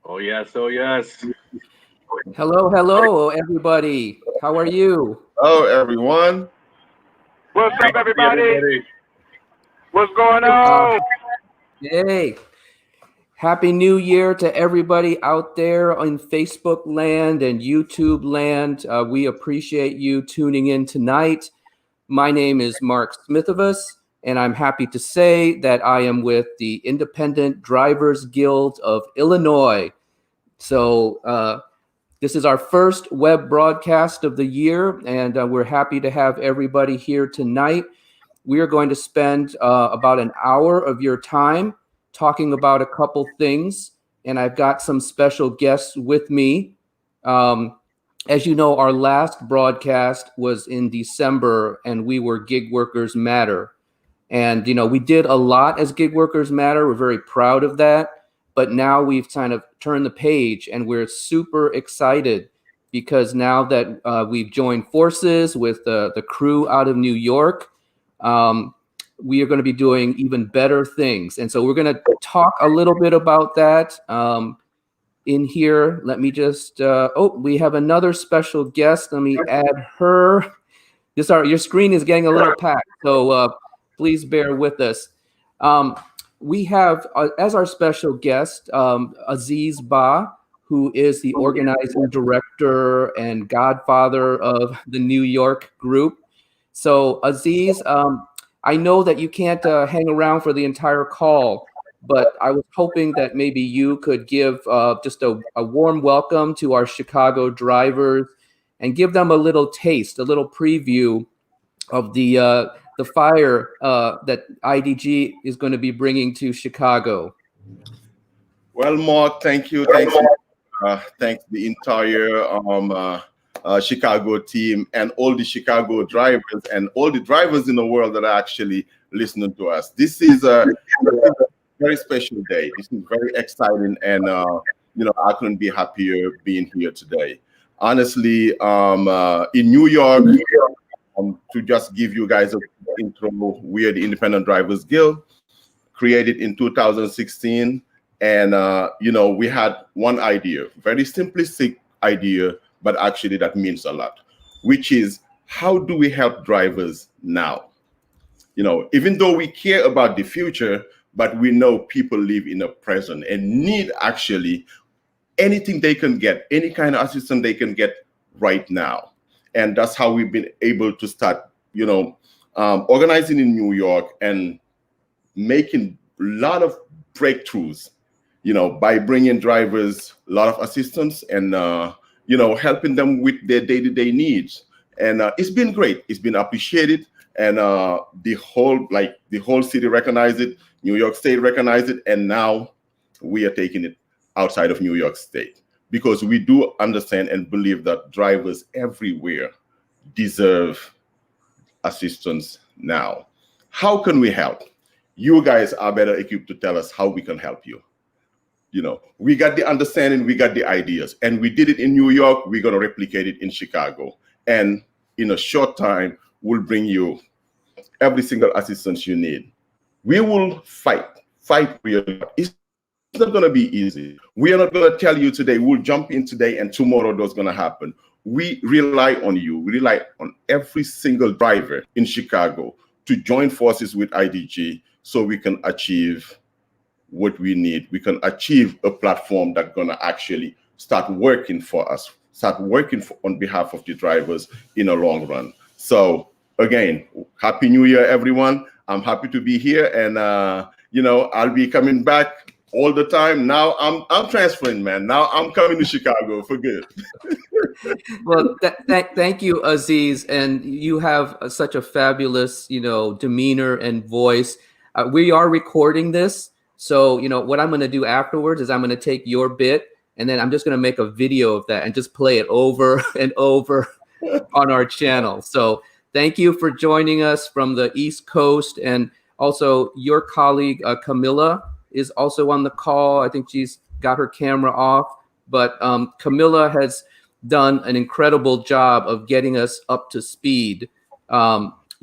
Oh yes, oh yes. Hello, everybody. How are you? Hello, everyone. What's up, everybody? What's going Uh, on? Hey, Happy New Year to everybody out there in Facebook land and YouTube land. We appreciate you tuning in tonight. My name is Mark Smithovus, and I'm happy to say that I am with the Independent Drivers Guild of Illinois. So this is our first web broadcast of the year, and we're happy to have everybody here tonight. We are going to spend about an hour of your time talking about a couple things, and I've got some special guests with me. As you know, our last broadcast was in December, and we were Gig Workers Matter. And, we did a lot as Gig Workers Matter. We're very proud of that. But now we've kind of turned the page, and we're super excited because now that we've joined forces with the crew out of New York, we are going to be doing even better things. And so we're going to talk a little bit about that in here. Let me just, we have another special guest. Let me add her. Your screen is getting a little packed, so please bear with us. We have, as our special guest, Aziz Ba, who is the organizing director and godfather of the New York group. So Aziz, I know that you can't hang around for the entire call, but I was hoping that maybe you could give just a warm welcome to our Chicago drivers and give them a little taste, a little preview of the fire that IDG is going to be bringing to Chicago. Well, Mark, thank you. Thanks the entire Chicago team and all the Chicago drivers and all the drivers in the world that are actually listening to us. This is a very special day. This is very exciting, and I couldn't be happier being here today. Honestly, in New York, to just give you guys an intro, we are the Independent Drivers Guild, created in 2016. And, we had one idea, very simplistic idea, but actually that means a lot, which is how do we help drivers now? Even though we care about the future, but we know people live in the present and need actually anything they can get, any kind of assistance they can get right now. And that's how we've been able to start, organizing in New York and making a lot of breakthroughs, by bringing drivers a lot of assistance and, helping them with their day-to-day needs. And it's been great. It's been appreciated. And the whole city recognized it. New York State recognized it. And now we are taking it outside of New York State, because we do understand and believe that drivers everywhere deserve assistance now. How can we help? You guys are better equipped to tell us how we can help you. We got the understanding, we got the ideas, and we did it in New York. We're going to replicate it in Chicago. And in a short time, we'll bring you every single assistance you need. We will fight really. It's not going to be easy. We are not going to tell you today, we'll jump in today and tomorrow that's going to happen. We rely on you. We rely on every single driver in Chicago to join forces with IDG so we can achieve what we need. We can achieve a platform that's going to actually start working for us, on behalf of the drivers in the long run. So again, Happy New Year, everyone. I'm happy to be here, and I'll be coming back all the time. Now I'm transferring, man. Now I'm coming to Chicago for good. Well, thank you, Aziz. And you have such a fabulous, demeanor and voice. We are recording this. So, what I'm going to do afterwards is I'm going to take your bit, and then I'm just going to make a video of that and just play it over and over on our channel. So thank you for joining us from the East Coast. And also your colleague, Camilla, is also on the call. I think she's got her camera off, but Camilla has done an incredible job of getting us up to speed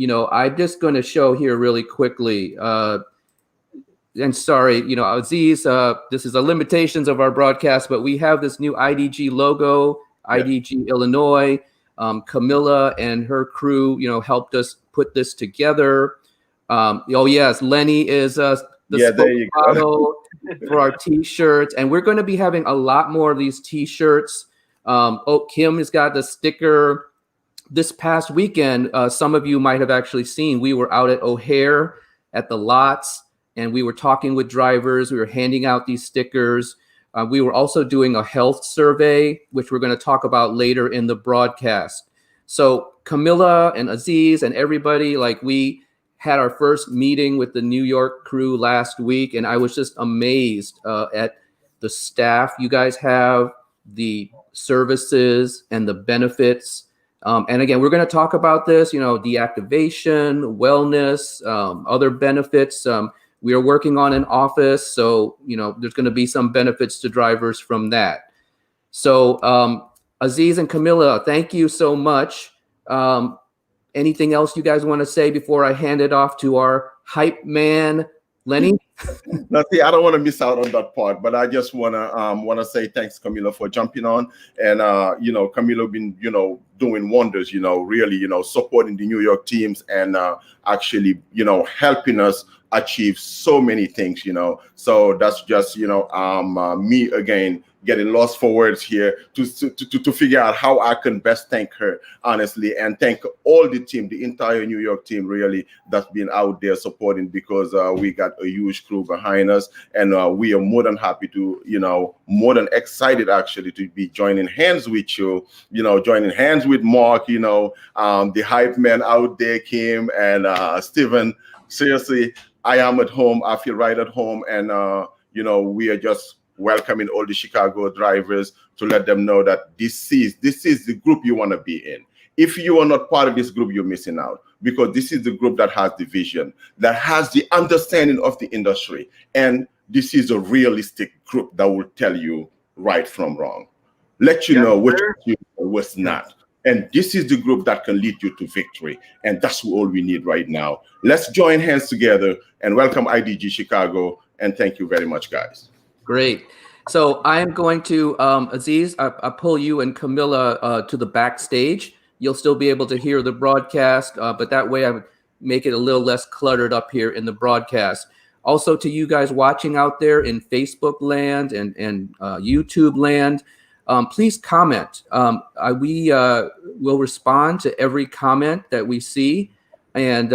I'm just going to show here really quickly. And sorry, Aziz, this is the limitations of our broadcast, but we have this new IDG logo, IDG Illinois. Camilla and her crew, helped us put this together. Oh yes, Lenny is the model for our T-shirts, and we're going to be having a lot more of these T-shirts. Kim has got the sticker. This past weekend, some of you might have actually seen, we were out at O'Hare at the lots, and we were talking with drivers. We were handing out these stickers. We were also doing a health survey, which we're going to talk about later in the broadcast. So Camilla and Aziz and everybody, we had our first meeting with the New York crew last week, and I was just amazed at the staff you guys have, the services and the benefits. And again, we're going to talk about this, deactivation, wellness, other benefits. We are working on an office, so, there's going to be some benefits to drivers from that. So Aziz and Camilla, thank you so much. Anything else you guys want to say before I hand it off to our hype man, Lenny? No, see, I don't want to miss out on that part, but I just wanna say thanks, Camilla, for jumping on. And Camilla been doing wonders, really, supporting the New York teams and actually helping us achieve so many things, So that's just me again getting lost for words here to figure out how I can best thank her, honestly, and thank all the team, the entire New York team, really, that's been out there supporting, because we got a huge crew behind us, and we are more than happy to, more than excited actually to be joining hands with you, joining hands with Mark, the hype man out there, Kim and Steven. Seriously, I am at home. I feel right at home, and we are just welcoming all the Chicago drivers to let them know that this is the group you want to be in. If you are not part of this group, you're missing out, because this is the group that has the vision, that has the understanding of the industry, and this is a realistic group that will tell you right from wrong, let you know what you was not. And this is the group that can lead you to victory. And that's all we need right now. Let's join hands together and welcome IDG Chicago. And thank you very much, guys. Great. So I'm going to, Aziz, I pull you and Camilla to the backstage. You'll still be able to hear the broadcast, but that way I would make it a little less cluttered up here in the broadcast. Also, to you guys watching out there in Facebook land and YouTube land, please comment. We will respond to every comment that we see. And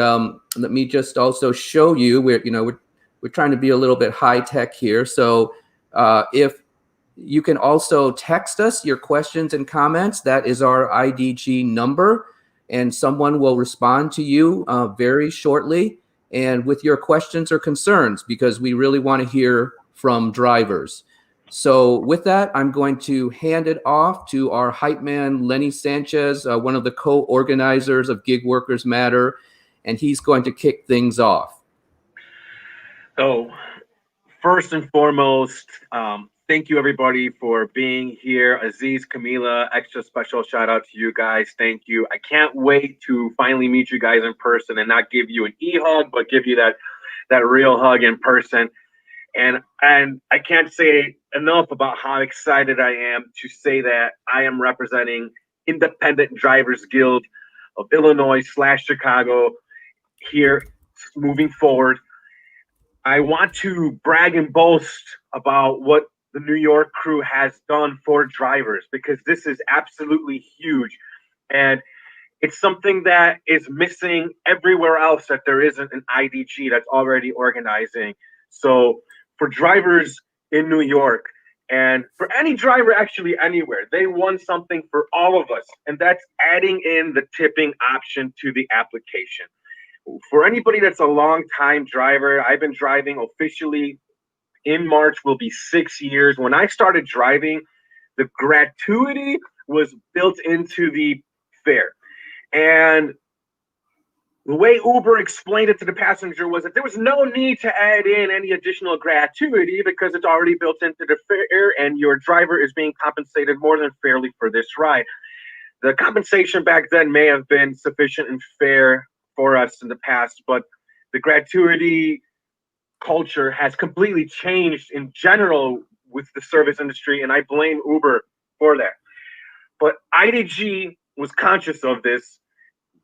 let me just also show you, we're trying to be a little bit high tech here. So if you can also text us your questions and comments, that is our IDG number, and someone will respond to you very shortly and with your questions or concerns, because we really want to hear from drivers. So with that, I'm going to hand it off to our hype man, Lenny Sanchez, one of the co-organizers of Gig Workers Matter, and he's going to kick things off. So first and foremost, thank you everybody for being here. Aziz, Camila, extra special shout out to you guys. Thank you. I can't wait to finally meet you guys in person and not give you an e-hug, but give you that real hug in person. And I can't say enough about how excited I am to say that I am representing Independent Drivers Guild of Illinois / Chicago here moving forward. I want to brag and boast about what the New York crew has done for drivers, because this is absolutely huge. And it's something that is missing everywhere else that there isn't an IDG that's already organizing. So for drivers in New York, and for any driver actually anywhere, they won something for all of us, and that's adding in the tipping option to the application. For anybody that's a long-time driver, I've been driving officially in March will be 6 years. When I started driving, the gratuity was built into the fare. And the way Uber explained it to the passenger was that there was no need to add in any additional gratuity because it's already built into the fare and your driver is being compensated more than fairly for this ride. The compensation back then may have been sufficient and fair for us in the past, but the gratuity culture has completely changed in general with the service industry, and I blame Uber for that. But IDG was conscious of this.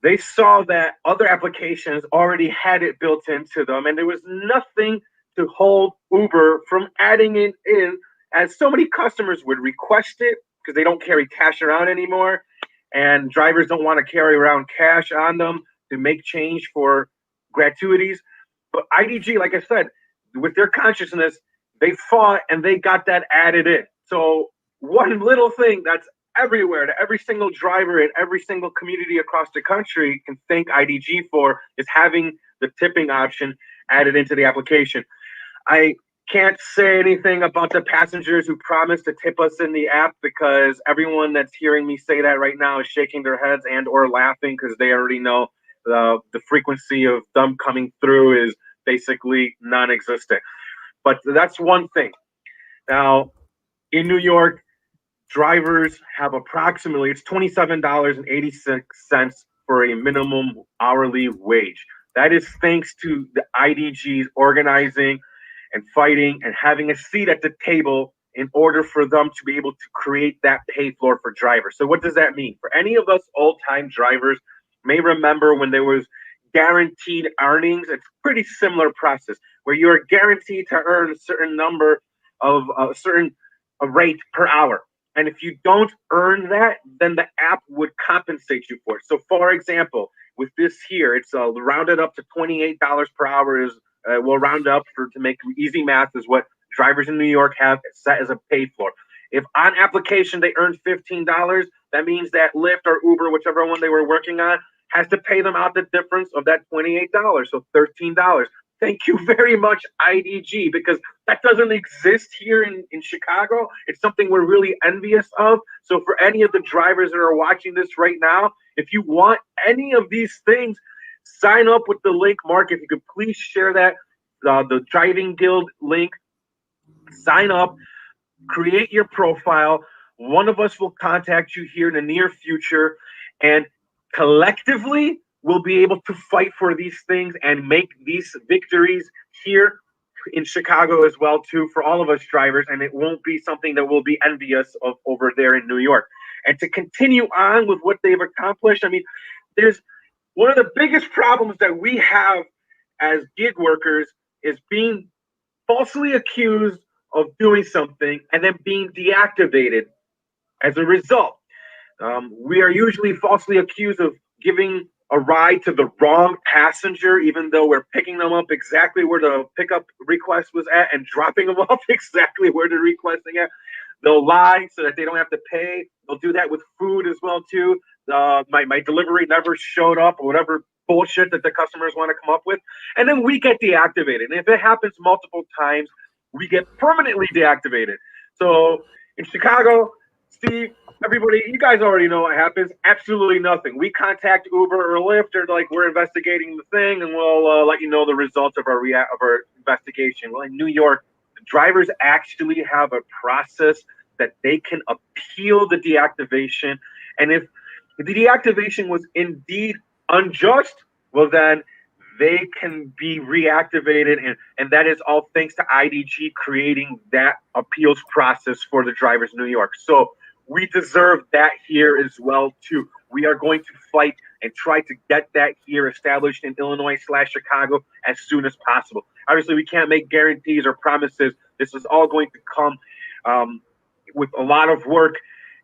They saw that other applications already had it built into them, and there was nothing to hold Uber from adding it in, as so many customers would request it because they don't carry cash around anymore, and drivers don't want to carry around cash on them to make change for gratuities. But IDG, like I said, with their consciousness, they fought and they got that added in. So one little thing that's everywhere to every single driver in every single community across the country can thank IDG for is having the tipping option added into the application. I can't say anything about the passengers who promised to tip us in the app because everyone that's hearing me say that right now is shaking their heads and or laughing because they already know the frequency of them coming through is basically non-existent. But that's one thing. Now, in New York, drivers have approximately, it's $27.86 for a minimum hourly wage. That is thanks to the IDG's organizing and fighting and having a seat at the table in order for them to be able to create that pay floor for drivers. So what does that mean? For any of us old-time drivers may remember when there was guaranteed earnings, it's a pretty similar process where you're guaranteed to earn a certain number of a certain rate per hour. And if you don't earn that, then the app would compensate you for it. So for example, with this here, it's rounded up to $28 per hour. Is we'll round up to make easy math is what drivers in New York have set as a pay floor. If on application they earn $15, that means that Lyft or Uber, whichever one they were working on, has to pay them out the difference of that $28, so $13. Thank you very much, IDG, because that doesn't exist here in Chicago. It's something we're really envious of. So for any of the drivers that are watching this right now, if you want any of these things, sign up with the link. Mark, if you could please share that, the Driving Guild link. Sign up, create your profile. One of us will contact you here in the near future, and collectively we'll be able to fight for these things and make these victories here in Chicago as well too for all of us drivers, and it won't be something that we'll be envious of over there in New York. And to continue on with what they've accomplished, I mean, there's one of the biggest problems that we have as gig workers is being falsely accused of doing something and then being deactivated as a result. We are usually falsely accused of giving a ride to the wrong passenger, even though we're picking them up exactly where the pickup request was at and dropping them off exactly where they're requesting at. They'll lie so that they don't have to pay. They'll do that with food as well too. My delivery never showed up, or whatever bullshit that the customers want to come up with, and then we get deactivated. And if it happens multiple times, we get permanently deactivated. So in Chicago, Steve, everybody, you guys already know what happens. Absolutely nothing. We contact Uber or Lyft, or like we're investigating the thing, and we'll let you know the results of our investigation. Well, in New York, the drivers actually have a process that they can appeal the deactivation, and if the deactivation was indeed unjust, well then they can be reactivated, and that is all thanks to IDG creating that appeals process for the drivers in New York. So we deserve that here as well too. We are going to fight and try to get that here established in Illinois/Chicago as soon as possible. Obviously, we can't make guarantees or promises. This is all going to come with a lot of work,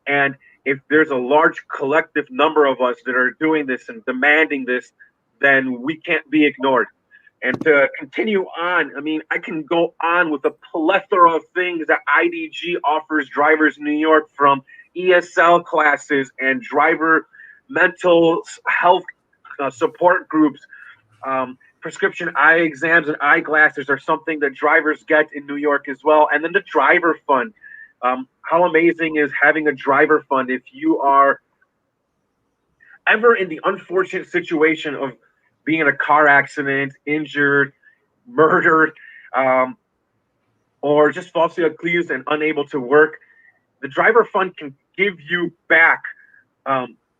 and if there's a large collective number of us that are doing this and demanding this, then we can't be ignored. And to continue on, I mean, I can go on with a plethora of things that IDG offers drivers in New York, from ESL classes and driver mental health support groups. Prescription eye exams and eyeglasses are something that drivers get in New York as well. And then the driver fund. How amazing is having a driver fund if you are ever in the unfortunate situation of being in a car accident, injured, murdered, or just falsely accused and unable to work. The driver fund can give you back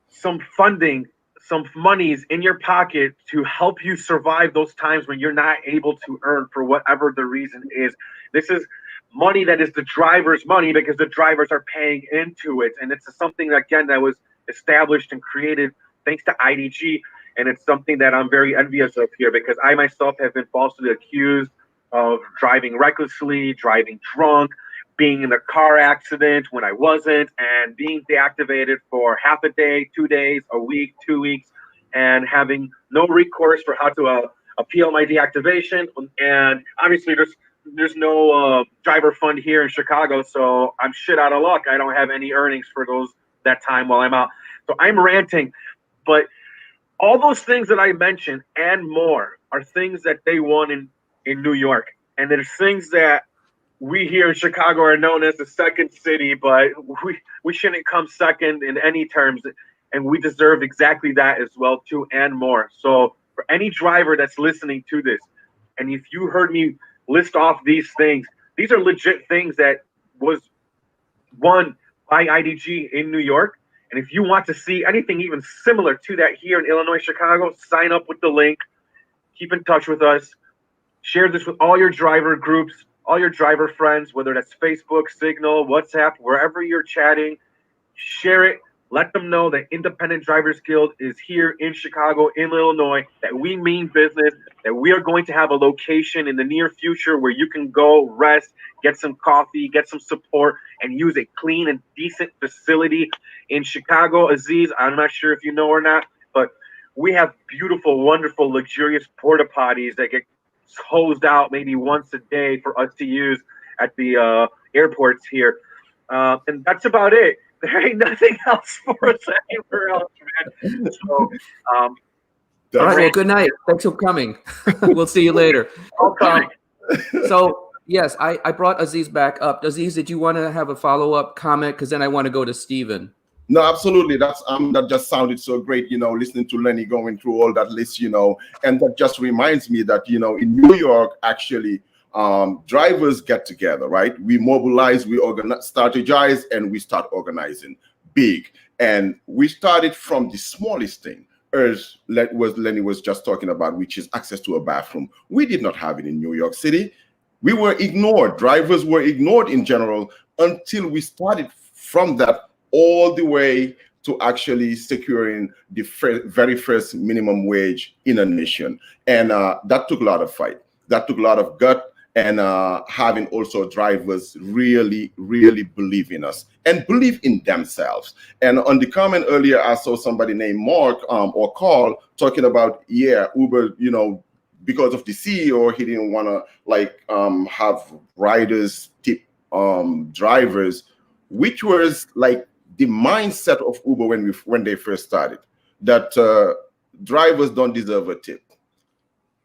some funding some monies in your pocket to help you survive those times when you're not able to earn for whatever the reason is. This is money that is the driver's money because the drivers are paying into it. And it's something, again, that was established and created thanks to IDG. And it's something that I'm very envious of here because I myself have been falsely accused of driving recklessly, driving drunk, being in a car accident when I wasn't, and being deactivated for half a day, 2 days, a week, 2 weeks, and having no recourse for how to appeal my deactivation. And obviously, there's no driver fund here in Chicago, so I'm shit out of luck. I don't have any earnings for that time while I'm out. So I'm ranting, but all those things that I mentioned and more are things that they won in New York, and there's things that we here in Chicago are known as the second city, but we shouldn't come second in any terms, and we deserve exactly that as well too, and more. So for any driver that's listening to this, and if you heard me list off these things, these are legit things that was won by IDG in New York. And if you want to see anything even similar to that here in Illinois, Chicago, sign up with the link, keep in touch with us, share this with all your driver groups, all your driver friends, whether that's Facebook, Signal, WhatsApp, wherever you're chatting, share it. Let them know that Independent Drivers Guild is here in Chicago, in Illinois, that we mean business, that we are going to have a location in the near future where you can go rest, get some coffee, get some support, and use a clean and decent facility in Chicago. Aziz, I'm not sure if you know or not, but we have beautiful, wonderful, luxurious porta potties that get hosed out maybe once a day for us to use at the airports here. And that's about it. There ain't nothing else for us anywhere else, man. So, all right. Well, good night. Thanks for coming. We'll see you later. So, yes, I brought Aziz back up. Aziz, did you want to have a follow-up comment? Because then I want to go to Stephen. No, absolutely. That just sounded so great, listening to Lenny going through all that list, and that just reminds me that, in New York, actually, drivers get together, right? We mobilize, we organize, strategize, and we start organizing big. And we started from the smallest thing, as Lenny was just talking about, which is access to a bathroom. We did not have it in New York City. We were ignored. Drivers were ignored in general until we started from that all the way to actually securing the very first minimum wage in a nation. And that took a lot of fight. That took a lot of gut, and having also drivers really, really believe in us and believe in themselves. And on the comment earlier, I saw somebody named Mark or Carl talking about, Uber, because of the CEO, he didn't want to have riders tip drivers, which was like the mindset of Uber when they first started, that drivers don't deserve a tip.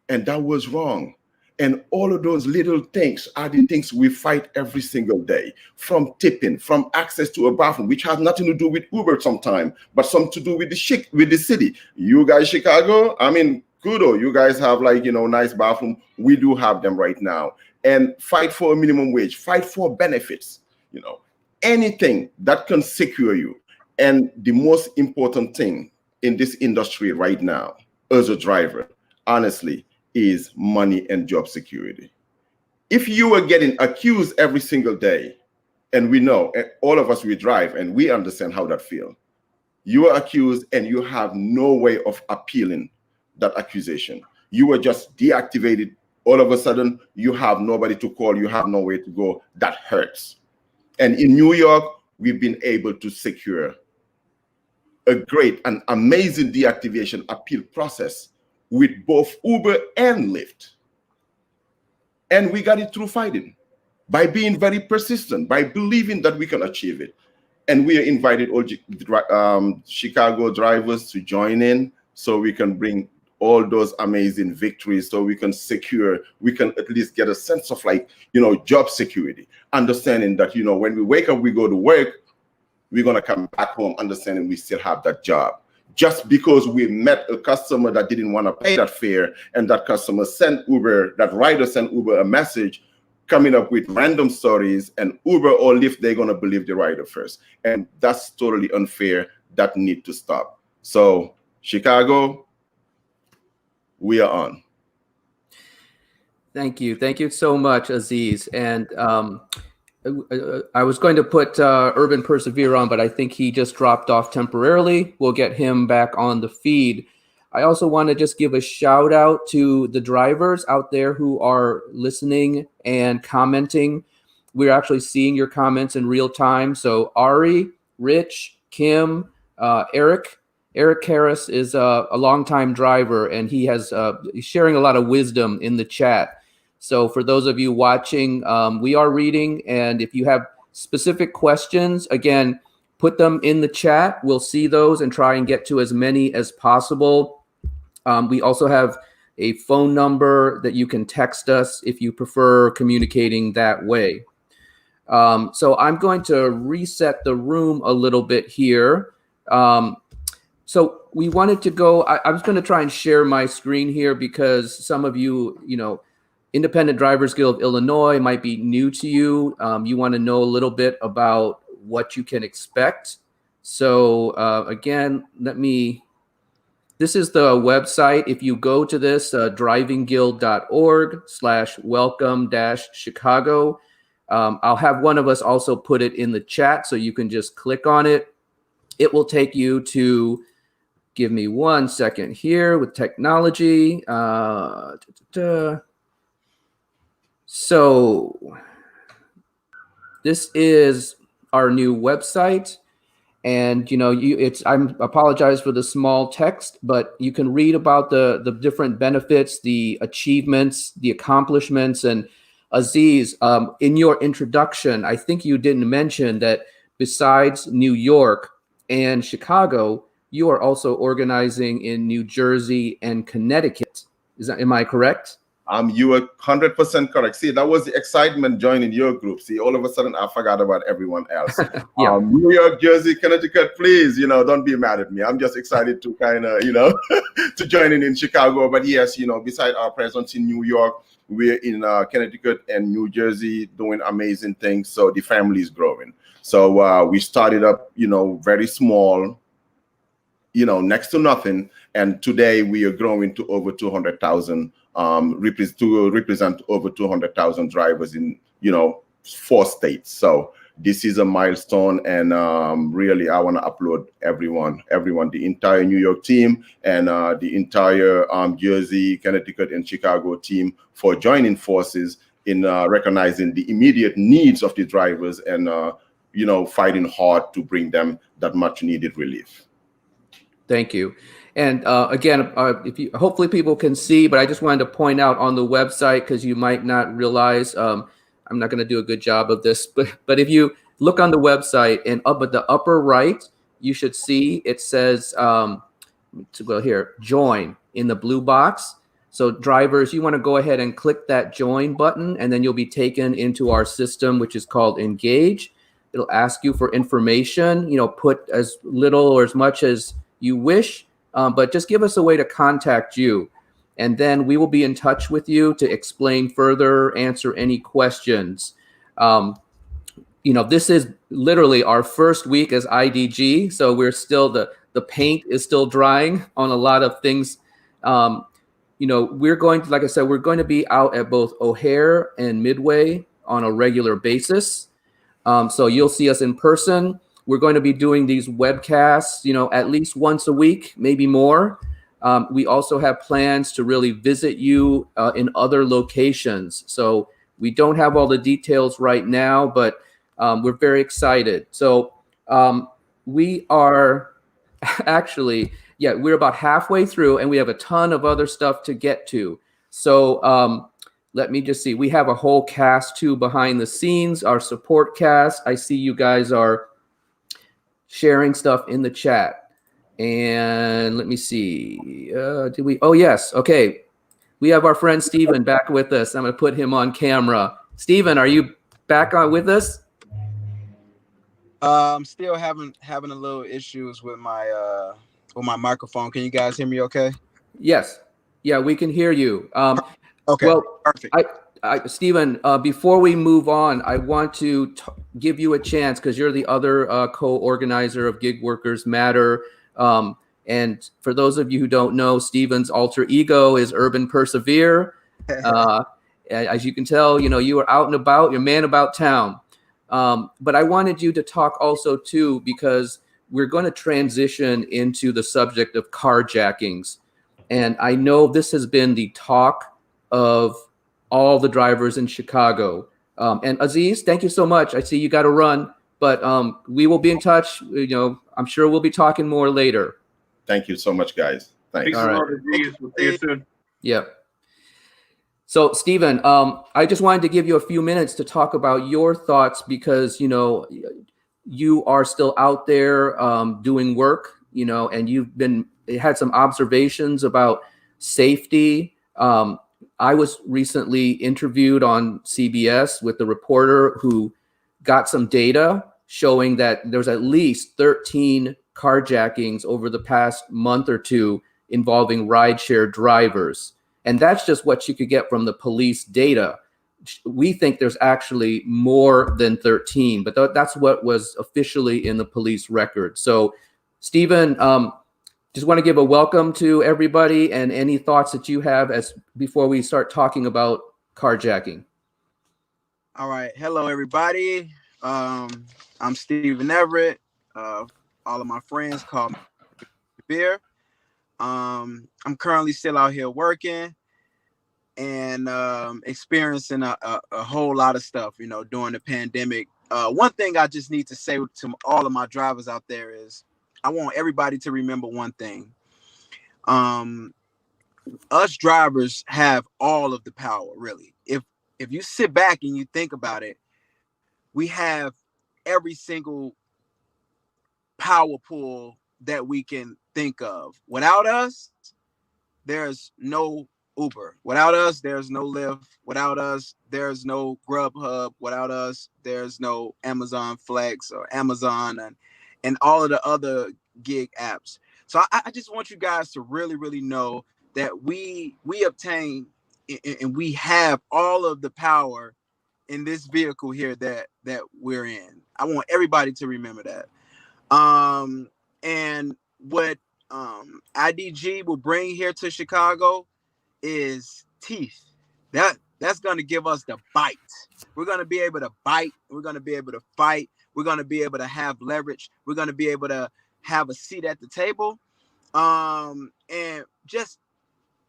And that was wrong. And all of those little things are the things we fight every single day, from tipping, from access to a bathroom, which has nothing to do with Uber sometimes, but some to do with the city. You guys, Chicago, kudos. You guys have nice bathroom. We do have them right now. And fight for a minimum wage, fight for benefits, anything that can secure you. And the most important thing in this industry right now as a driver, honestly, is money and job security. If you are getting accused every single day, and we know, all of us, we drive and we understand how that feels. You are accused and you have no way of appealing that accusation. You were just deactivated. All of a sudden, you have nobody to call. You have nowhere to go. That hurts. And in New York, we've been able to secure a great and amazing deactivation appeal process with both Uber and Lyft. And we got it through fighting, by being very persistent, by believing that we can achieve it. And we invited all Chicago drivers to join in so we can bring all those amazing victories, so we can at least get a sense of job security, understanding that, when we wake up, we go to work, we're going to come back home understanding we still have that job. Just because we met a customer that didn't want to pay that fare, and that rider sent Uber a message coming up with random stories, and Uber or Lyft, they're going to believe the rider first. And that's totally unfair. That need to stop. So Chicago, we are on. Thank you. Thank you so much, Aziz. And I was going to put Urban Persevere on, but I think he just dropped off temporarily. We'll get him back on the feed. I also want to just give a shout out to the drivers out there who are listening and commenting. We're actually seeing your comments in real time. So Ari, Rich, Kim, Eric Harris is a longtime driver, and he's sharing a lot of wisdom in the chat. So for those of you watching, we are reading, and if you have specific questions, again, put them in the chat. We'll see those and try and get to as many as possible. We also have a phone number that you can text us if you prefer communicating that way. So I'm going to reset the room a little bit here. So we wanted to go, I was going to try and share my screen here because some of you, Independent Drivers Guild of Illinois might be new to you. You want to know a little bit about what you can expect. So again, this is the website. If you go to this, drivingguild.org/welcome-Chicago, I'll have one of us also put it in the chat so you can just click on it. It will take you to, give me 1 second here with technology. So this is our new website, and I apologize for the small text, but you can read about the different benefits, the achievements, the accomplishments. And Aziz, in your introduction, I think you didn't mention that besides New York and Chicago, you are also organizing in New Jersey and Connecticut. Am I correct? You are 100% correct. See, that was the excitement joining your group. See, all of a sudden, I forgot about everyone else. Yeah. New York, Jersey, Connecticut, please, don't be mad at me. I'm just excited to kind of, to join in Chicago. But yes, beside our presence in New York, we're in Connecticut and New Jersey doing amazing things. So the family is growing. So we started up, very small, next to nothing. And today we are growing to over 200,000, represent over 200,000 drivers in, 4 states. So this is a milestone. And really, I want to applaud everyone, the entire New York team and the entire Jersey, Connecticut, and Chicago team for joining forces in recognizing the immediate needs of the drivers and, fighting hard to bring them that much needed relief. Thank you. And again, hopefully people can see, but I just wanted to point out on the website, because you might not realize, I'm not going to do a good job of this, but if you look on the website and up at the upper right, you should see it says, join in the blue box. So drivers, you want to go ahead and click that join button, and then you'll be taken into our system, which is called Engage. It'll ask you for information, put as little or as much as you wish, but just give us a way to contact you. And then we will be in touch with you to explain further, answer any questions. This is literally our first week as IDG. So we're still, the paint is still drying on a lot of things. We're going to, like I said, we're going to be out at both O'Hare and Midway on a regular basis. So you'll see us in person. We're going to be doing these webcasts, at least once a week, maybe more. We also have plans to really visit you in other locations. So we don't have all the details right now, but we're very excited. So we are actually, we're about halfway through, and we have a ton of other stuff to get to. So let me just see. We have a whole cast too behind the scenes, our support cast. I see you guys are sharing stuff in the chat. And let me see. Oh, yes. Okay. We have our friend Steven back with us. I'm going to put him on camera. Steven, are you back on with us? I'm still having a little issues with my microphone. Can you guys hear me okay? Yes. Yeah, we can hear you. Okay. Well, perfect. Stephen, before we move on, I want to give you a chance, because you're the other co-organizer of Gig Workers Matter. And for those of you who don't know, Steven's alter ego is Urban Persevere. As you can tell, you are out and about, you're man about town. But I wanted you to talk also too, because we're going to transition into the subject of carjackings. And I know this has been the talk of all the drivers in Chicago. And Aziz, thank you so much. I see you got to run, but we will be in touch. I'm sure we'll be talking more later. Thank you so much, guys. Thanks. All right. Aziz. We'll see you soon. Yep. So, Steven, I just wanted to give you a few minutes to talk about your thoughts, because, you are still out there doing work, and you've had some observations about safety. I was recently interviewed on CBS with a reporter who got some data showing that there's at least 13 carjackings over the past month or two involving rideshare drivers. And that's just what you could get from the police data. We think there's actually more than 13, but that's what was officially in the police record. So, Steven, just want to give a welcome to everybody, and any thoughts that you have before we start talking about carjacking. All right. Hello, everybody. I'm Steven Everett. All of my friends call me Beer. I'm currently still out here working and experiencing a whole lot of stuff, during the pandemic. One thing I just need to say to all of my drivers out there is I want everybody to remember one thing. Us drivers have all of the power, really. If you sit back and you think about it, we have every single power pool that we can think of. Without us, there's no Uber. Without us, there's no Lyft. Without us, there's no Grubhub. Without us, there's no Amazon Flex or Amazon and all of the other gig apps. So I just want you guys to really, really know that we obtain and we have all of the power in this vehicle here that we're in. I want everybody to remember that. And what IDG will bring here to Chicago is teeth. That's going to give us the bite. We're going to be able to bite. We're going to be able to fight. We're going to be able to have leverage. We're going to be able to have a seat at the table. And just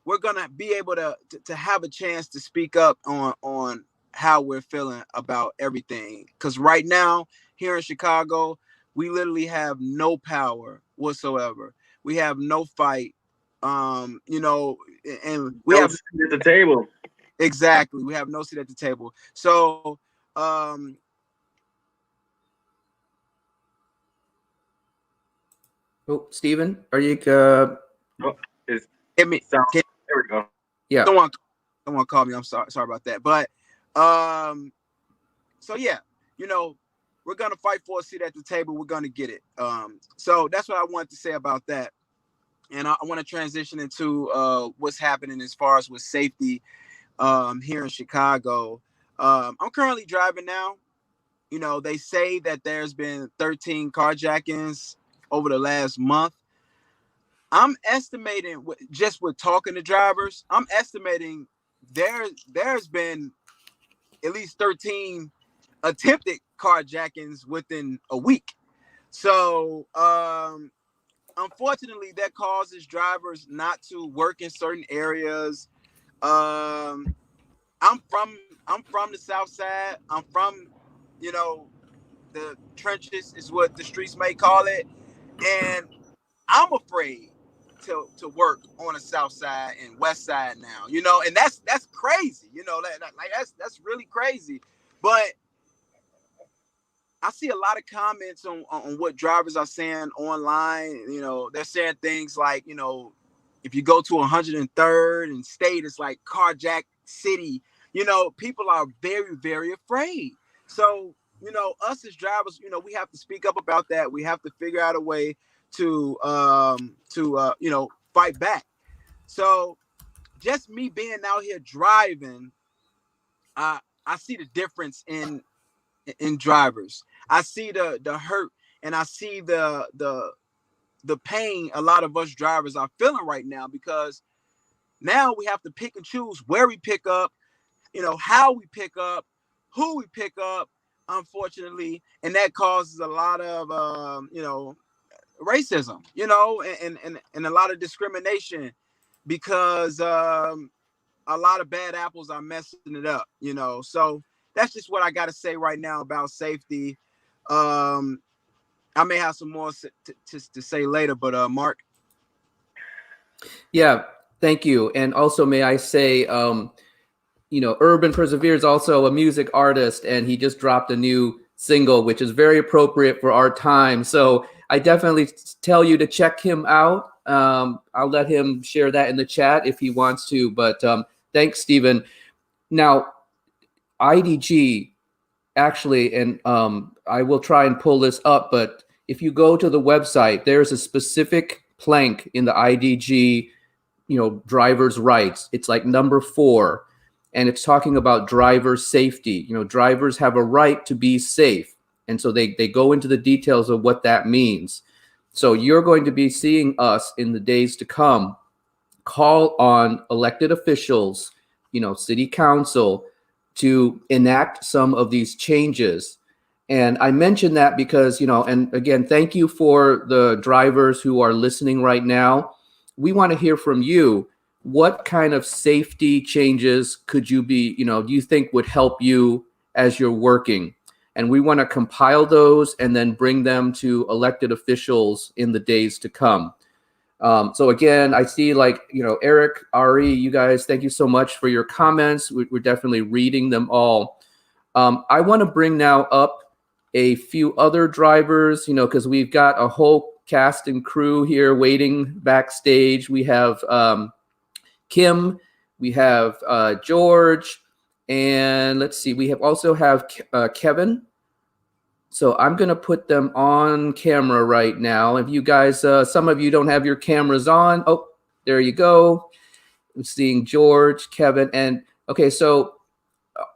we're going to be able to have a chance to speak up on how we're feeling about everything. Because right now here in Chicago, we literally have no power whatsoever. We have no fight. And we have seat at the table. Exactly. We have no seat at the table. So, Oh, Steven, are you? Hit me. There we go. Yeah. Someone called me. I'm sorry about that. But, so yeah, we're gonna fight for a seat at the table. We're gonna get it. So that's what I wanted to say about that. And I want to transition into what's happening as far as with safety here in Chicago. I'm currently driving now. They say that there's been 13 carjackings over the last month. I'm estimating, just with talking to drivers, I'm estimating there's been at least 13 attempted carjackings within a week. So unfortunately, that causes drivers not to work in certain areas. I'm from the South Side. I'm from, the trenches is what the streets may call it, and I'm afraid to work on the South Side and West Side now. And that's crazy. That's really crazy. But I see a lot of comments on what drivers are saying online. They're saying things like, if you go to 103rd and State, it's like carjack city. People are very, very afraid. So, us as drivers, we have to speak up about that. We have to figure out a way to fight back. So just me being out here driving, I see the difference in drivers. I see the hurt, and I see the the pain a lot of us drivers are feeling right now, because now we have to pick and choose where we pick up, how we pick up, who we pick up, unfortunately, and that causes a lot of racism, and a lot of discrimination, because a lot of bad apples are messing it up, So that's just what I got to say right now about safety. I may have some more to say later, but Mark. Yeah, thank you. And also, may I say, Urban Persevere is also a music artist, and he just dropped a new single, which is very appropriate for our time. So I definitely tell you to check him out. I'll let him share that in the chat if he wants to. But thanks, Stephen. Now, IDG actually, and I will try and pull this up, but if you go to the website, there's a specific plank in the IDG, driver's rights. It's like number 4. And it's talking about driver safety. Drivers have a right to be safe. And so they go into the details of what that means. So you're going to be seeing us in the days to come call on elected officials, city council, to enact some of these changes. And I mention that because, and again, thank you for the drivers who are listening right now. We want to hear from you. What kind of safety changes could you do you think would help you as you're working? And we want to compile those and then bring them to elected officials in the days to come. So again, I see Eric, Ari, you guys, thank you so much for your comments. We're definitely reading them all. I want to bring now up a few other drivers, because we've got a whole cast and crew here waiting backstage. We have Kim, we have George, and let's see, we also have Kevin. So I'm going to put them on camera right now. If you guys, some of you don't have your cameras on. Oh, there you go. I'm seeing George, Kevin, and okay, so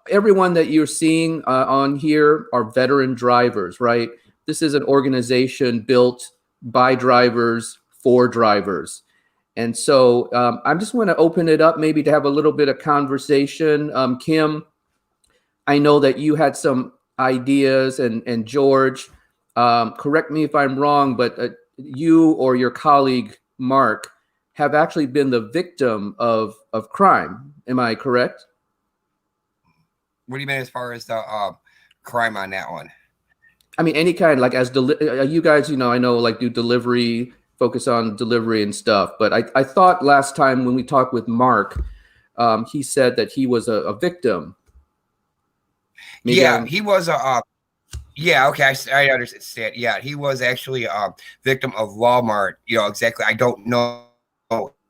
everyone that you're seeing on here are veteran drivers, right? This is an organization built by drivers for drivers. And so I just want to open it up maybe to have a little bit of conversation. Kim, I know that you had some ideas, and George, correct me if I'm wrong, but you or your colleague, Mark, have actually been the victim of crime. Am I correct? What do you mean as far as the crime on that one? I mean, any kind, like as you guys, I know do delivery, focus on delivery and stuff. But I thought last time when we talked with Mark, he said that he was a victim. Maybe he was a. Yeah, okay, I understand. Yeah, he was actually a victim of Walmart. Exactly. I don't know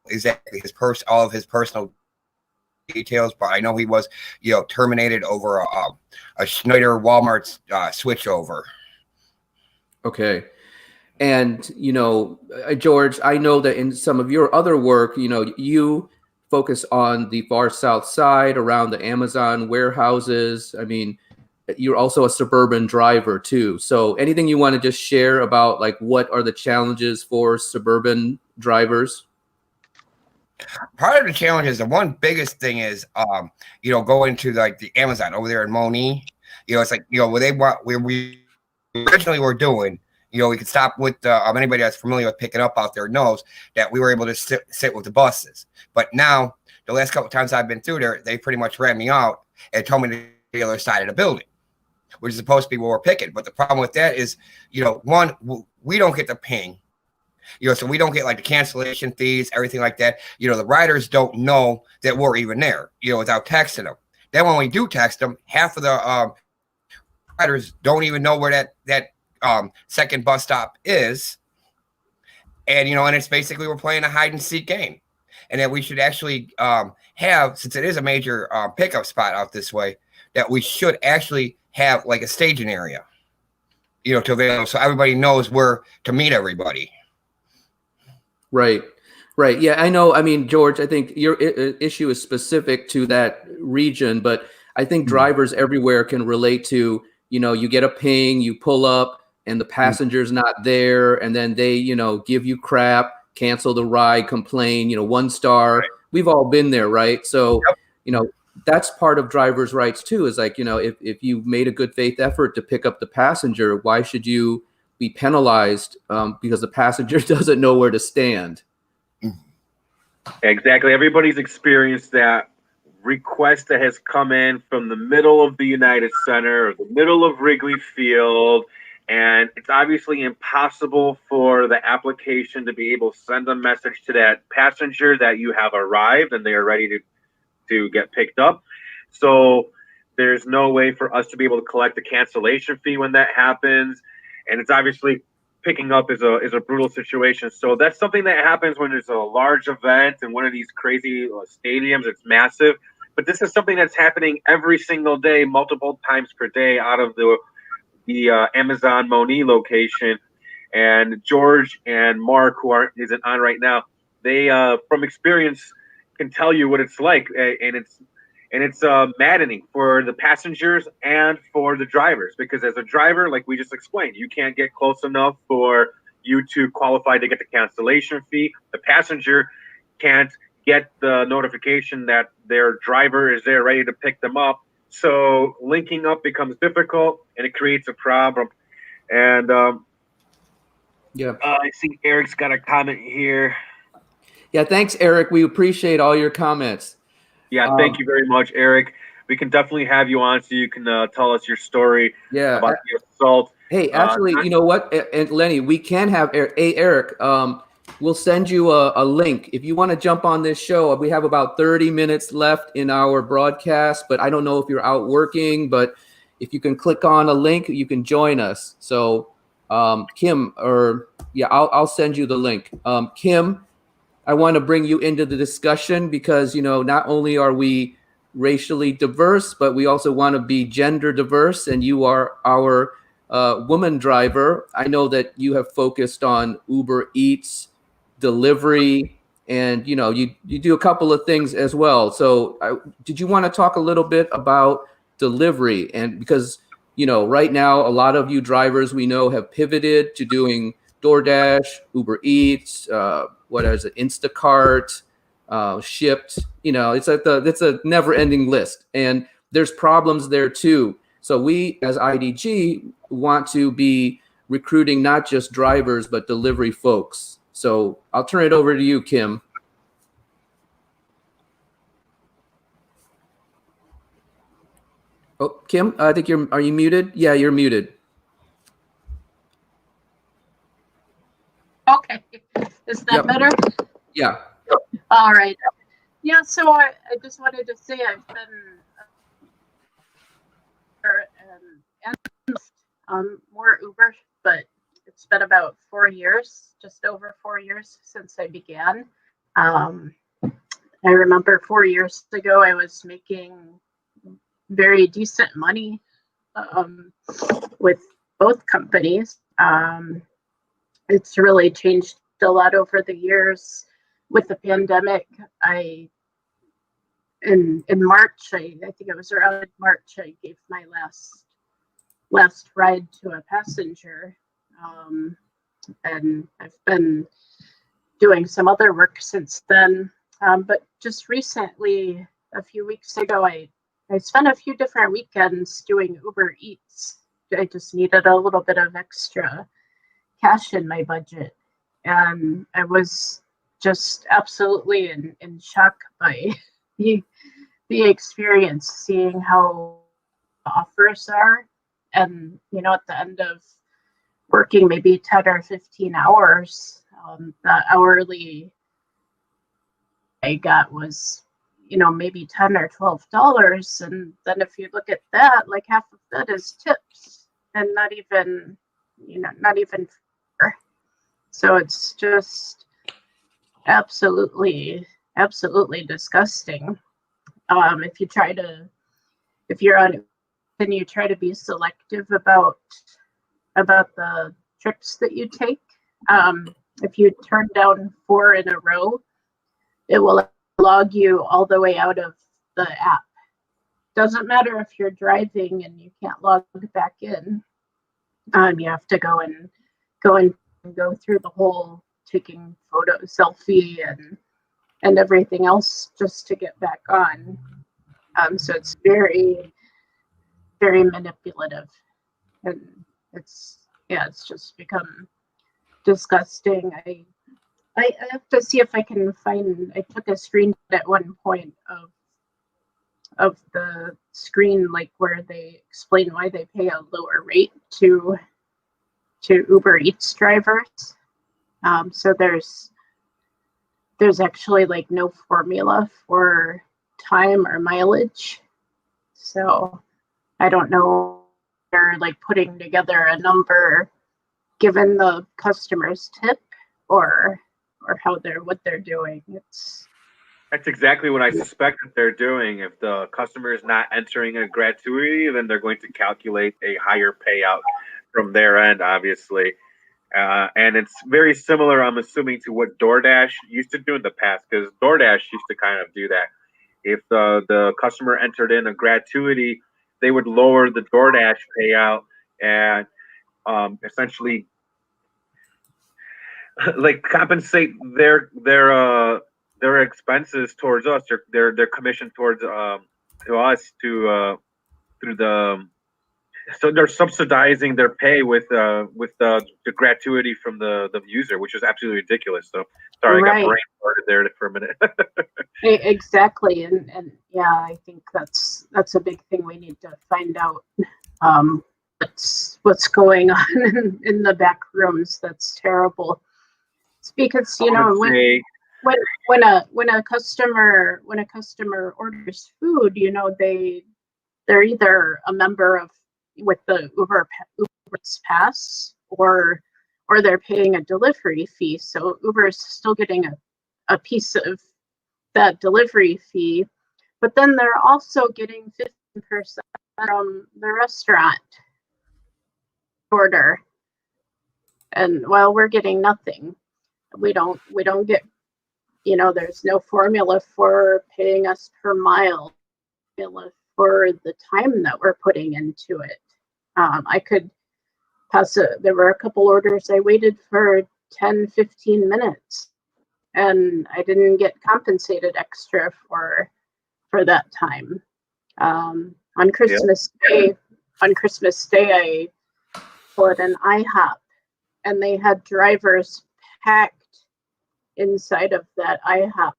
exactly all of his personal details, but I know he was, terminated over a Schneider Walmart switchover. Okay. And, George, I know that in some of your other work, you focus on the far south side around the Amazon warehouses. I mean, you're also a Suburban driver too. So anything you want to just share about what are the challenges for Suburban drivers? Part of the challenge is the one biggest thing is, going to the Amazon over there in Moni. It's where we originally were doing. We could stop with anybody that's familiar with picking up out there knows that we were able to sit with the buses. But now the last couple of times I've been through there, they pretty much ran me out and told me to the other side of the building, which is supposed to be where we're picking. But the problem with that is, one, we don't get the ping. So we don't get the cancellation fees, everything like that. The riders don't know that we're even there, without texting them. Then when we do text them, half of the riders don't even know where that second bus stop is. And, and it's basically we're playing a hide and seek game. And that we should actually have, since it is a major pickup spot out this way, that we should actually have a staging area, to avail, so everybody knows where to meet everybody. Right. Yeah, I know. I mean, George, I think your issue is specific to that region, but I think drivers everywhere can relate to, you get a ping, you pull up, and the passenger's not there, and then they, you know, give you crap, cancel the ride, complain, you know, 1 star. We've all been there, right? So, you know, that's part of drivers' rights too, is like, you know, if you made a good faith effort to pick up the passenger, why should you be penalized because the passenger doesn't know where to stand? Exactly. Everybody's experienced that request that has come in from the middle of the United Center or the middle of Wrigley Field, and it's obviously impossible for the application to be able to send a message to that passenger that you have arrived and they are ready to get picked up. So there's no way for us to be able to collect a cancellation fee when that happens, and it's obviously picking up is a brutal situation. So that's something that happens when there's a large event in one of these crazy stadiums. It's massive, but this is something that's happening every single day, multiple times per day, out of the Amazon Moni location. And George and Mark, who isn't on right now, they from experience can tell you what it's like, and it's maddening for the passengers and for the drivers, because as a driver, like we just explained, you can't get close enough for you to qualify to get the cancellation fee. The passenger can't get the notification that their driver is there ready to pick them up. So linking up becomes difficult, and it creates a problem. And I see Eric's got a comment here. Yeah, thanks, Eric. We appreciate all your comments. Yeah, thank you very much, Eric. We can definitely have you on so you can tell us your story about the assault. Hey, actually, you know what, and Lenny, we can have Eric. Hey, Eric, we'll send you a link. If you want to jump on this show, we have about 30 minutes left in our broadcast, but I don't know if you're out working, but if you can click on a link, you can join us. So Kim, I'll send you the link. Kim, I want to bring you into the discussion because, you know, not only are we racially diverse, but we also want to be gender diverse. And you are our woman driver. I know that you have focused on Uber Eats, delivery, and, you know, you do a couple of things as well. So did you want to talk a little bit about delivery? And because, you know, right now, a lot of you drivers we know have pivoted to doing DoorDash, Uber Eats, what is it, Instacart, Shipped. You know, it's a never-ending list, and there's problems there too. So we, as IDG, want to be recruiting not just drivers but delivery folks. So I'll turn it over to you, Kim. Oh, Kim, I think are you muted? Yeah, you're muted. Okay, is that better? Yeah. All right. Yeah, so I just wanted to say I've been more Uber, but it's been about 4 years, just over 4 years since I began. I remember 4 years ago I was making very decent money with both companies. It's really changed a lot over the years with the pandemic. In March, I think it was around March, I gave my last ride to a passenger, and I've been doing some other work since then. But just recently, a few weeks ago, I spent a few different weekends doing Uber Eats. I just needed a little bit of extra cash in my budget, and I was just absolutely in shock by the experience, seeing how offers are, and you know, at the end of working maybe 10 or 15 hours, the hourly I got was, you know, maybe $10 or $12, and then if you look at that, like half of that is tips, and not even fair. So it's just absolutely disgusting. If you're on, then you try to be selective about the trips that you take. If you turn down 4 in a row, it will log you all the way out of the app. Doesn't matter if you're driving and you can't log back in. You have to go through the whole taking photo, selfie, and everything else just to get back on. So it's very, very manipulative, and it's just become disgusting. I have to see if I can find. I took a screenshot at one point of the screen, like where they explain why they pay a lower rate to Uber Eats drivers. So there's actually like no formula for time or mileage. So I don't know if they're like putting together a number given the customer's tip or what they're doing. That's exactly what I suspect that they're doing. If the customer is not entering a gratuity, then they're going to calculate a higher payout from their end, obviously. And it's very similar, I'm assuming, to what DoorDash used to do in the past, because DoorDash used to kind of do that. If the customer entered in a gratuity, they would lower the DoorDash payout and essentially like compensate their expenses towards us, their commission towards to us through the. So they're subsidizing their pay with the gratuity from the user, which is absolutely ridiculous. So sorry, I got brain farted there for a minute. Exactly, and yeah, I think that's a big thing we need to find out. What's going on in the back rooms? That's terrible. It's because when a customer orders food, they're either a member with the Uber's Pass or they're paying a delivery fee. So Uber's still getting a piece of that delivery fee, but then they're also getting 15% from the restaurant order. And while we're getting nothing, we don't get, there's no formula for paying us per mile, formula for the time that we're putting into it. I could there were a couple orders I waited for 10, 15 minutes and I didn't get compensated extra for that time. On Christmas Day, I put an IHOP and they had drivers packed inside of that IHOP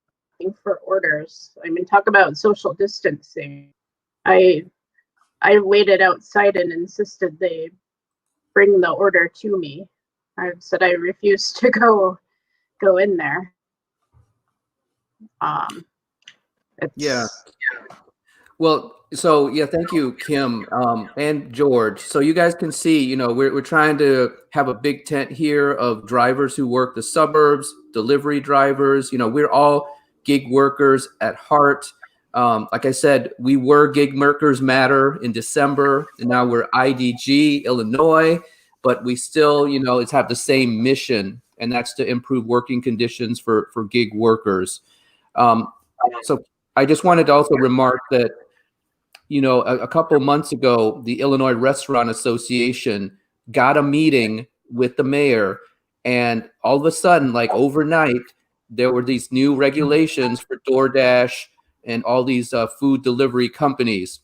for orders. I mean, talk about social distancing. I waited outside and insisted they bring the order to me. I said I refused to go in there. Yeah. Well, so yeah, thank you, Kim, and George. So you guys can see, we're trying to have a big tent here of drivers who work the suburbs, delivery drivers. We're all gig workers at heart. Like I said, we were Gig Workers Matter in December, and now we're IDG Illinois, but we still, have the same mission, and that's to improve working conditions for gig workers. So I just wanted to also remark that, a couple months ago, the Illinois Restaurant Association got a meeting with the mayor, and all of a sudden, like overnight, there were these new regulations for DoorDash and all these food delivery companies.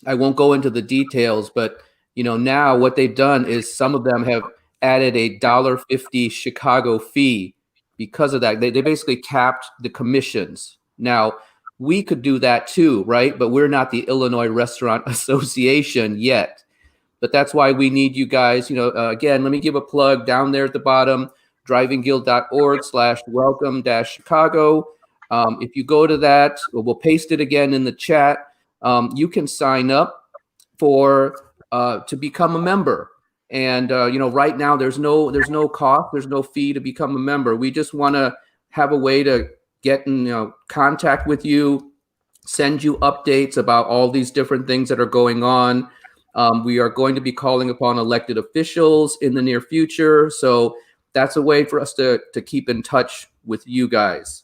I won't go into the details, but now what they've done is some of them have added a $1.50 Chicago fee because of that. They basically capped the commissions. Now, we could do that too, right? But we're not the Illinois Restaurant Association yet. But that's why we need you guys. Again, let me give a plug down there at the bottom, drivingguild.org/welcome-Chicago. If you go to that, we'll paste it again in the chat. You can sign up to become a member. And right now there's no cost, there's no fee to become a member. We just want to have a way to get in contact with you, send you updates about all these different things that are going on. We are going to be calling upon elected officials in the near future. So that's a way for us to keep in touch with you guys.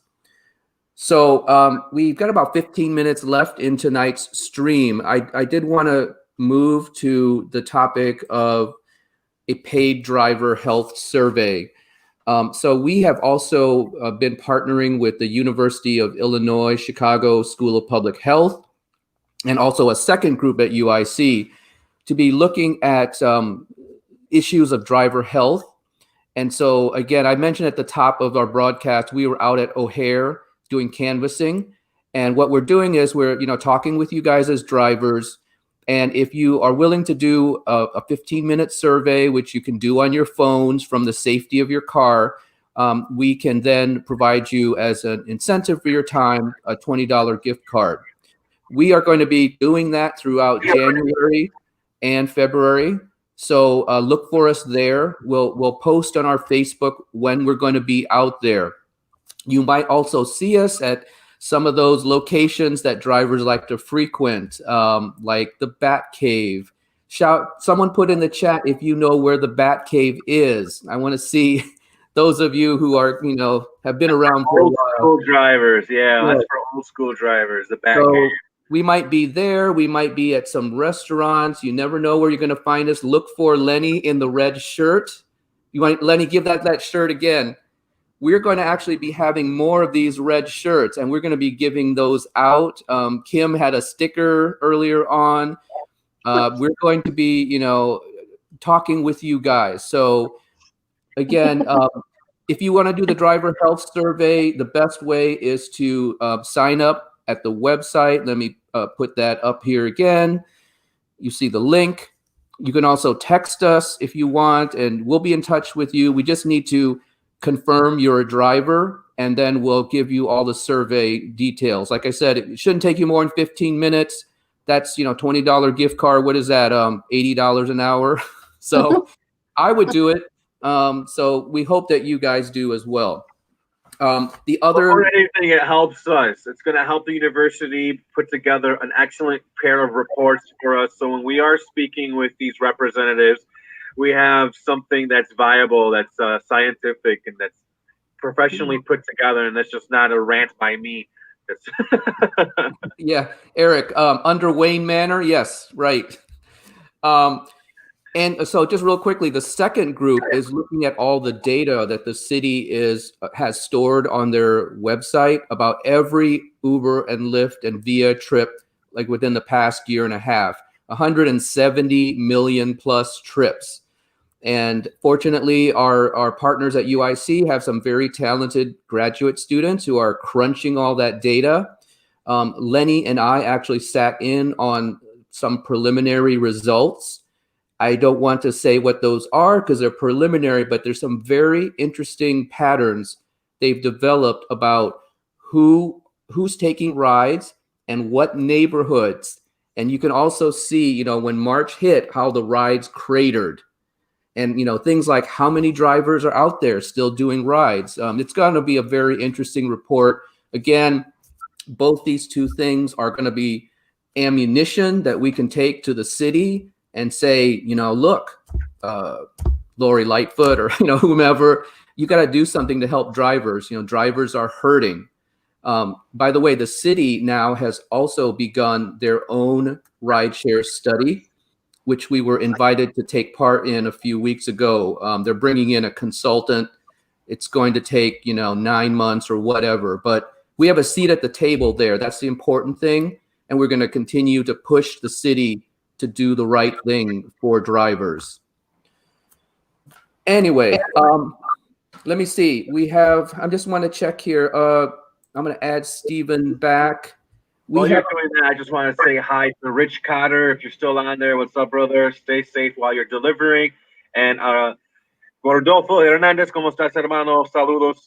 So we've got about 15 minutes left in tonight's stream. I did want to move to the topic of a paid driver health survey. So we have also been partnering with the University of Illinois Chicago School of Public Health, and also a second group at UIC, to be looking at issues of driver health. And so, again, I mentioned at the top of our broadcast, we were out at O'Hare doing canvassing. And what we're doing is we're, talking with you guys as drivers. And if you are willing to do a 15-minute survey, which you can do on your phones from the safety of your car, we can then provide you, as an incentive for your time, a $20 gift card. We are going to be doing that throughout January and February. So look for us there. We'll post on our Facebook when we're going to be out there. You might also see us at some of those locations that drivers like to frequent, like the Bat Cave. Someone put in the chat if you know where the Bat Cave is. I want to see those of you who are, have been around for a while. Old school drivers, yeah, that's for old school drivers, the Bat Cave. We might be there. We might be at some restaurants. You never know where you're going to find us. Look for Lenny in the red shirt. Lenny, give that shirt again. We're going to actually be having more of these red shirts, and we're going to be giving those out. Kim had a sticker earlier on. We're going to be, talking with you guys. So again, if you want to do the driver health survey, the best way is to sign up at the website. Let me put that up here again. You see the link. You can also text us if you want, and we'll be in touch with you. We just need to confirm you're a driver, and then we'll give you all the survey details. Like I said, it shouldn't take you more than 15 minutes. That's, $20 gift card. What is that? $80 an hour. So I would do it. So we hope that you guys do as well. The other More than anything, it helps us. It's going to help the university put together an excellent pair of reports for us. So when we are speaking with these representatives, we have something that's viable, that's scientific, and that's professionally put together, and that's just not a rant by me. Yeah, Eric, under Wayne Manor, yes, right. And so just real quickly, the second group is looking at all the data that the city has stored on their website about every Uber and Lyft and Via trip, like within the past year and a half, 170 million plus trips. And fortunately, our partners at UIC have some very talented graduate students who are crunching all that data. Lenny and I actually sat in on some preliminary results. I don't want to say what those are because they're preliminary, but there's some very interesting patterns they've developed about who's taking rides and what neighborhoods. And you can also see, when March hit, how the rides cratered. And, things like how many drivers are out there still doing rides. It's going to be a very interesting report. Again, both these two things are going to be ammunition that we can take to the city and say, look, Lori Lightfoot or, whomever, you got to do something to help drivers. Drivers are hurting. By the way, the city now has also begun their own rideshare study, which we were invited to take part in a few weeks ago. They're bringing in a consultant. It's going to take, 9 months or whatever, but we have a seat at the table there. That's the important thing. And we're going to continue to push the city to do the right thing for drivers. Anyway, let me see. I just want to check here. I'm going to add Stephen back. While you're doing that, I just want to say hi to Rich Cotter. If you're still on there, what's up, brother? Stay safe while you're delivering. And Gordolfo Hernandez, ¿cómo estás, hermano? Saludos.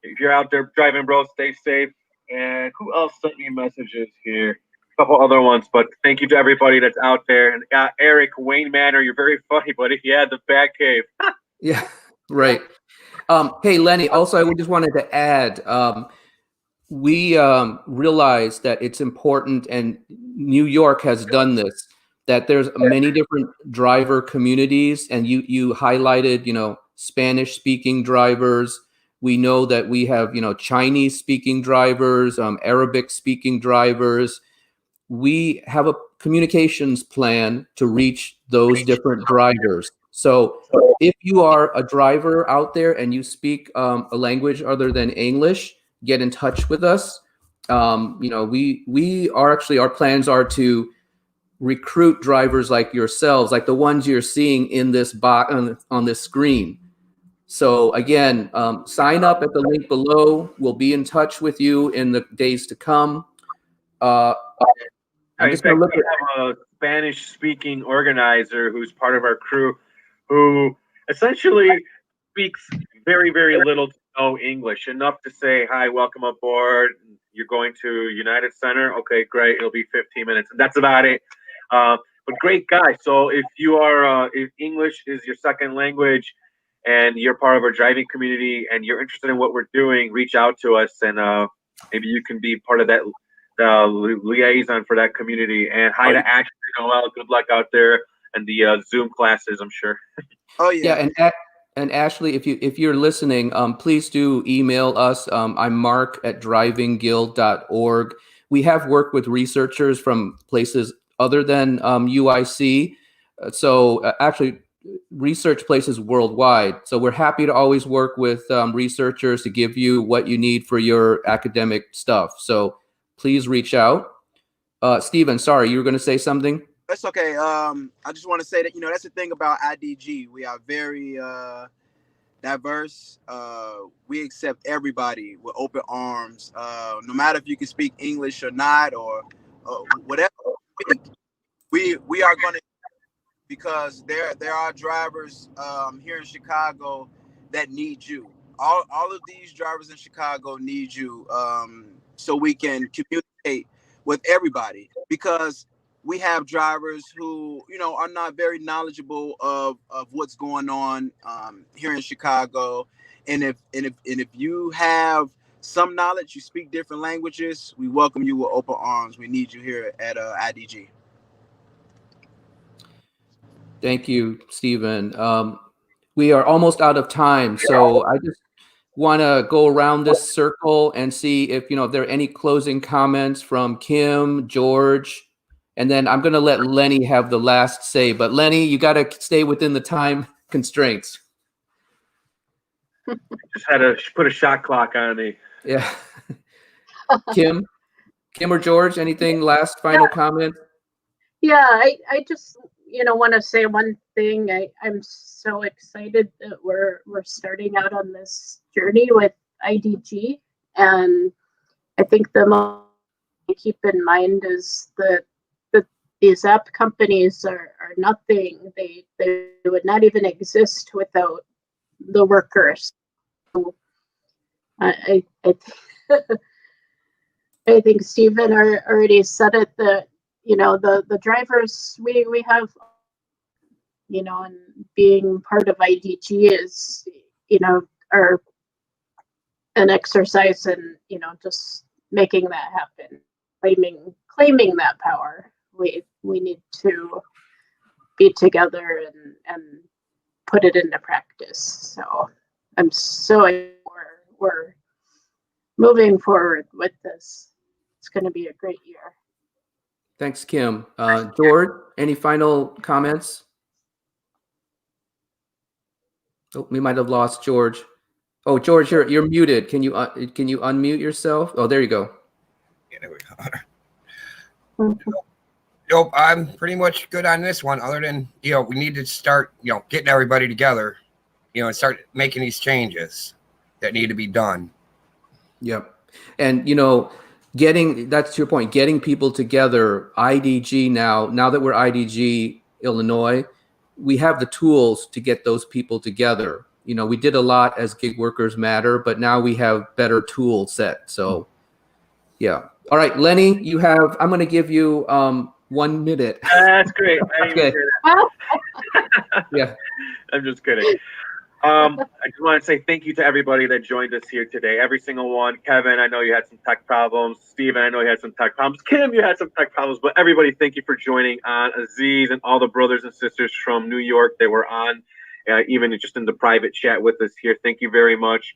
If you're out there driving, bro, stay safe. And who else sent me messages here? A couple other ones, but thank you to everybody that's out there. And Eric, Wayne Manor, you're very funny, buddy. Yeah, the Bat Cave. Yeah, right. Hey, Lenny, also, I just wanted to add, we realize that it's important, and New York has done this, that there's many different driver communities, and you highlighted, Spanish-speaking drivers. We know that we have, Chinese-speaking drivers, Arabic-speaking drivers. We have a communications plan to reach those different drivers. So if you are a driver out there and you speak a language other than English, get in touch with us. We are actually, our plans are to recruit drivers like yourselves, like the ones you're seeing in this box on this screen. So again, sign up at the link below. We'll be in touch with you in the days to come. I'm just going to look we have a Spanish-speaking organizer who's part of our crew, who essentially speaks very, very little to no English, enough to say, "Hi, welcome aboard. You're going to United Center. Okay, great. It'll be 15 minutes." And that's about it. But great guy. So if you are, if English is your second language, and you're part of our driving community, and you're interested in what we're doing, reach out to us, and maybe you can be part of that liaison for that community. And hi to Ashley Noel. Good luck out there and the Zoom classes, I'm sure. Oh yeah. And Ashley, if you're listening, please do email us. I'm mark@drivingguild.org. We have worked with researchers from places other than UIC. So actually research places worldwide. So we're happy to always work with researchers to give you what you need for your academic stuff. So please reach out. Stephen, sorry, you were going to say something? That's okay. I just want to say that, that's the thing about IDG. We are very diverse. We accept everybody with open arms. No matter if you can speak English or not, or whatever. We are going to, because there are drivers here in Chicago that need you. All of these drivers in Chicago need you, so we can communicate with everybody, because we have drivers who, are not very knowledgeable of what's going on here in Chicago. And if you have some knowledge, you speak different languages, we welcome you with open arms. We need you here at IDG. Thank you, Stephen. We are almost out of time, so I just want to go around this circle and see if if there are any closing comments from Kim, George, and then I'm going to let Lenny have the last say. But Lenny, you got to stay within the time constraints. Just had to put a shot clock on me. Yeah. Kim or George, anything last final comment? Yeah, I just want to say one thing. I'm so excited that we're starting out on this journey with IDG, and I think the most to keep in mind is that these app companies are nothing. They would not even exist without the workers. So I I think Stephen already said it, that the drivers we have, and being part of IDG is are an exercise in just making that happen, claiming that power. We need to be together and put it into practice. So I'm so we're moving forward with this. It's going to be a great year. Thanks, Kim. George, any final comments? Oh, we might have lost George. Oh, George, you're muted. Can you unmute yourself? Oh, there you go. Yeah, there we go. Nope, I'm pretty much good on this one. Other than we need to start getting everybody together, and start making these changes that need to be done. Yep, and that's to your point. Getting people together. IDG now that we're IDG Illinois, we have the tools to get those people together. We did a lot as Gig Workers Matter, but now we have better tool set. So, yeah. All right, Lenny, I'm going to give you 1 minute. That's great. Okay. Yeah. I'm just kidding. I just want to say thank you to everybody that joined us here today. Every single one. Kevin, I know you had some tech problems. Steven, I know you had some tech problems. Kim, you had some tech problems. But everybody, thank you for joining on. Aziz and all the brothers and sisters from New York that were on, even just in the private chat with us here. Thank you very much.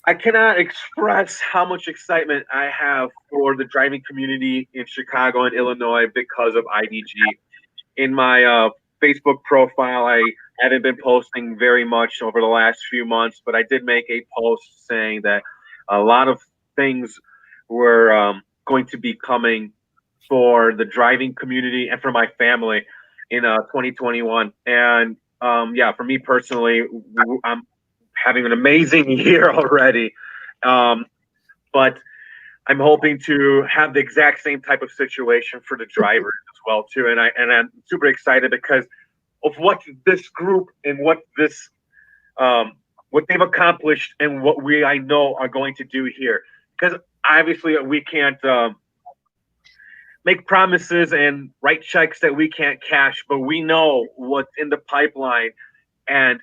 I cannot express how much excitement I have for the driving community in Chicago and Illinois because of IDG. In my Facebook profile. I haven't been posting very much over the last few months, but I did make a post saying that a lot of things were going to be coming for the driving community and for my family in 2021. And yeah, for me personally, I'm having an amazing year already. But I'm hoping to have the exact same type of situation for the drivers as well too. And I'm super excited because of what this group and what they've accomplished and what I know are going to do here. Because obviously we can't make promises and write checks that we can't cash, but we know what's in the pipeline, and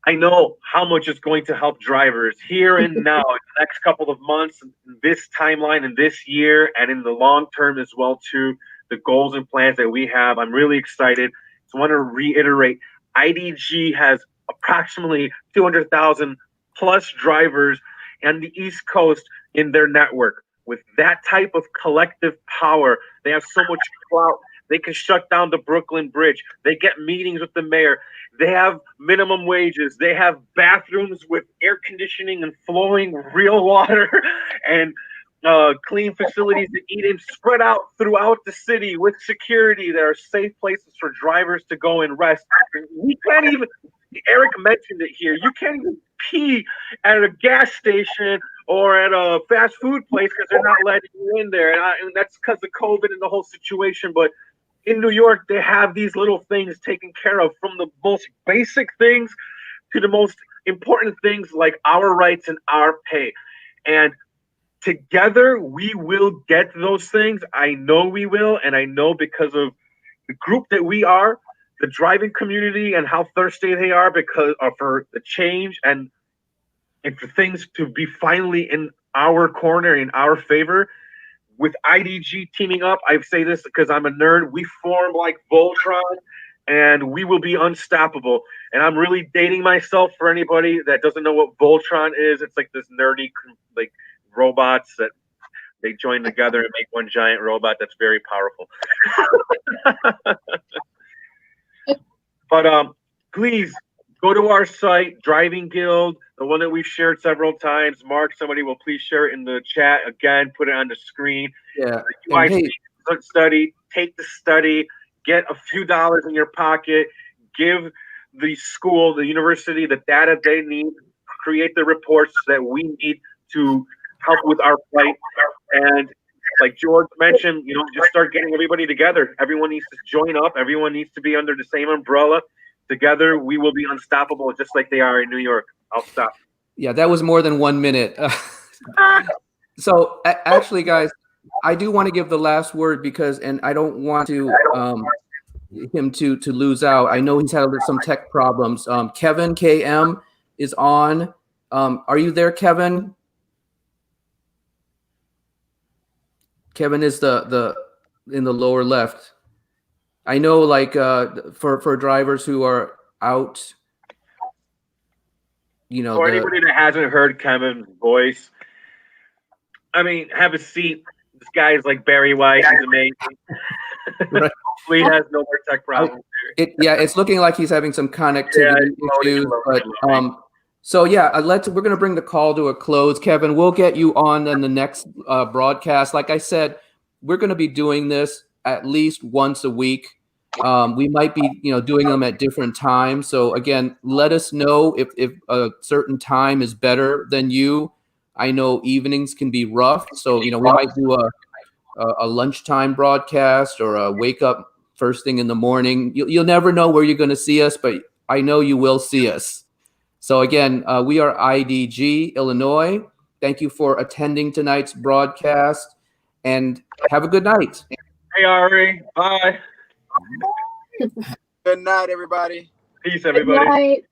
I know how much it's going to help drivers here and now in the next couple of months, this timeline, and this year, and in the long term as well too. The goals and plans that we have, I'm really excited. So I want to reiterate, IDG has approximately 200,000 plus drivers on the East Coast in their network. With that type of collective power, they have so much clout. They can shut down the Brooklyn Bridge. They get meetings with the mayor. They have minimum wages. They have bathrooms with air conditioning and flowing real water and clean facilities to eat in, spread out throughout the city with security. There are safe places for drivers to go and rest. We can't even, Eric mentioned it here, you can't even pee at a gas station or at a fast food place because they're not letting you in there. And that's because of COVID and the whole situation. But in New York, they have these little things taken care of, from the most basic things to the most important things like our rights and our pay. And together, we will get those things. I know we will. And I know because of the group that we are, the driving community, and how thirsty they are because for the change and for things to be finally in our corner, in our favor. With IDG teaming up, I say this because I'm a nerd, we form like Voltron, and we will be unstoppable. And I'm really dating myself for anybody that doesn't know what Voltron is. It's like this nerdy, like, robots that they join together and make one giant robot that's very powerful. But please go to our site, Driving Guild, the one that we've shared several times. Mark, somebody will please share it in the chat again, put it on the screen. Yeah. The UIC study, take the study, get a few dollars in your pocket, give the school, the university, the data they need, create the reports that we need to help with our fight. And like George mentioned, just start getting everybody together. Everyone needs to join up. Everyone needs to be under the same umbrella. Together, we will be unstoppable, just like they are in New York. I'll stop. Yeah, that was more than 1 minute. So actually, guys, I do want to give the last word and I don't want to him to lose out. I know he's had some tech problems. Kevin KM is on. Are you there, Kevin? Kevin is the in the lower left. I know, like, for drivers who are out, For anybody that hasn't heard Kevin's voice, I mean, have a seat. This guy is like Barry White. He's amazing. Right. Hopefully, he has no more tech problems. It's looking like he's having some connectivity issues. But so yeah, we're gonna bring the call to a close. Kevin, we'll get you on in the next broadcast. Like I said, we're gonna be doing this at least once a week. We might be, doing them at different times. So again, let us know if a certain time is better than you. I know evenings can be rough, so we might do a lunchtime broadcast or a wake up first thing in the morning. You'll never know where you're going to see us, but I know you will see us. So again, we are IDG Illinois. Thank you for attending tonight's broadcast, and have a good night. Hey, Ari. Bye. Good night, everybody. Peace, everybody. Good night.